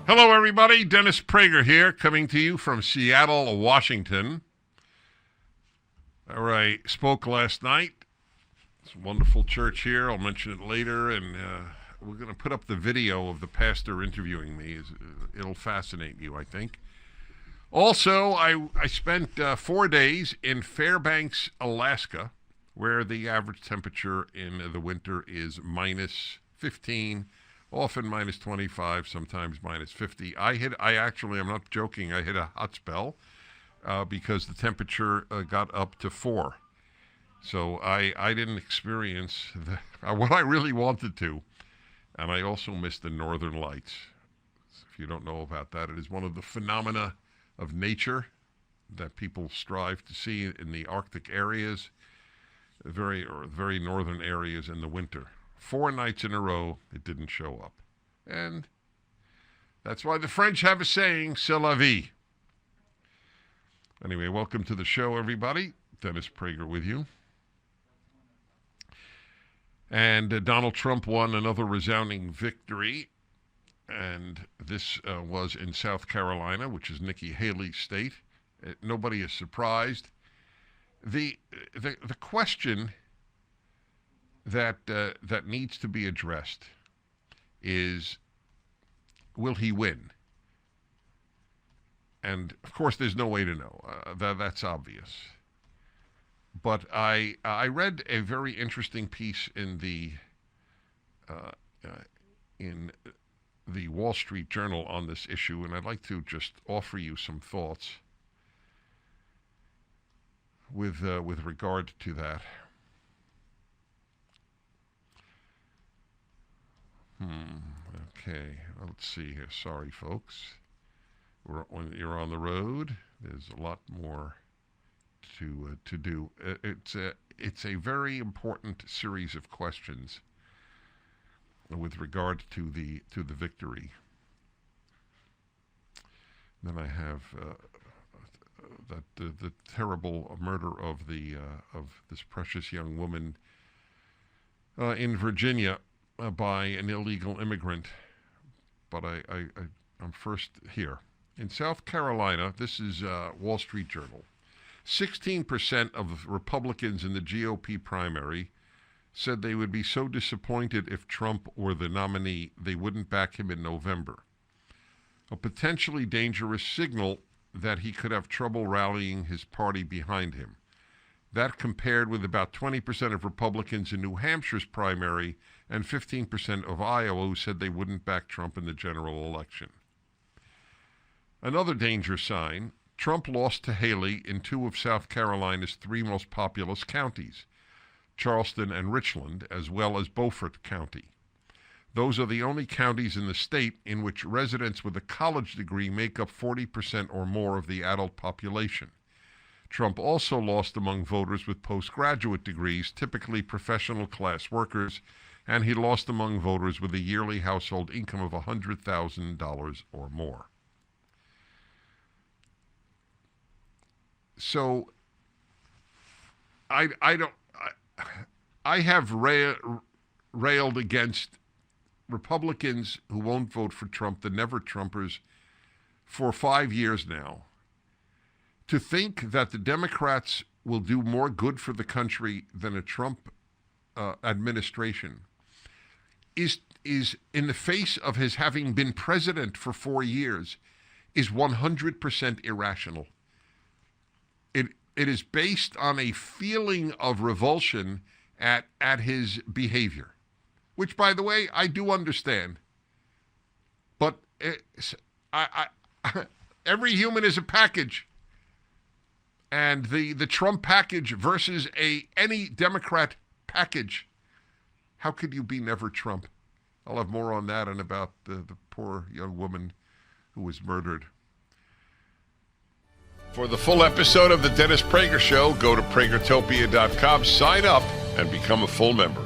Hello, everybody. Dennis Prager here, coming to you from Seattle, Washington. All right, spoke last night. It's a wonderful church here. I'll mention it later, and we're going to put up the video of the pastor interviewing me. It'll fascinate you, I think. Also, I spent 4 days in Fairbanks, Alaska, where the average temperature in the winter is minus 15, often minus 25, sometimes minus 50. I'm not joking, I hit a hot spell because the temperature got up to 4. So I didn't experience what I really wanted to. And I also missed the northern lights. If you don't know about that, it is one of the phenomena of nature that people strive to see in the Arctic areas, very northern areas in the winter. 4 nights in a row, it didn't show up. And that's why the French have a saying, c'est la vie. Anyway, welcome to the show, everybody. Dennis Prager with you. And Donald Trump won another resounding victory. And this was in South Carolina, which is Nikki Haley's state. Nobody is surprised. The question that needs to be addressed is, will he win? And of course, there's no way to know. That's obvious. But I read a very interesting piece in the Wall Street Journal on this issue, and I'd like to just offer you some thoughts with regard to that. Okay, let's see here. Sorry, folks. When you're on the road, there's a lot more to do. It's a very important series of questions with regard to the victory. Then I have the terrible murder of this precious young woman in Virginia by an illegal immigrant. But I'm first here. In South Carolina, this is Wall Street Journal. 16% of Republicans in the GOP primary said they would be so disappointed if Trump were the nominee they wouldn't back him in November. A potentially dangerous signal that he could have trouble rallying his party behind him. That compared with about 20% of Republicans in New Hampshire's primary and 15% of Iowa who said they wouldn't back Trump in the general election. Another danger sign, Trump lost to Haley in 2 of South Carolina's 3 most populous counties, Charleston and Richland, as well as Beaufort County. Those are the only counties in the state in which residents with a college degree make up 40% or more of the adult population. Trump also lost among voters with postgraduate degrees, typically professional class workers, and he lost among voters with a yearly household income of $100,000 or more. So I have railed against Republicans who won't vote for Trump, the never-Trumpers, for 5 years now. To think that the Democrats will do more good for the country than a Trump administration is in the face of his having been president for 4 years, is 100% irrational. It is based on a feeling of revulsion at his behavior, which, by the way, I do understand. But every human is a package. And the Trump package versus any Democrat package, how could you be never Trump? I'll have more on that and about the poor young woman who was murdered. For the full episode of the Dennis Prager Show, go to pragertopia.com, sign up, and become a full member.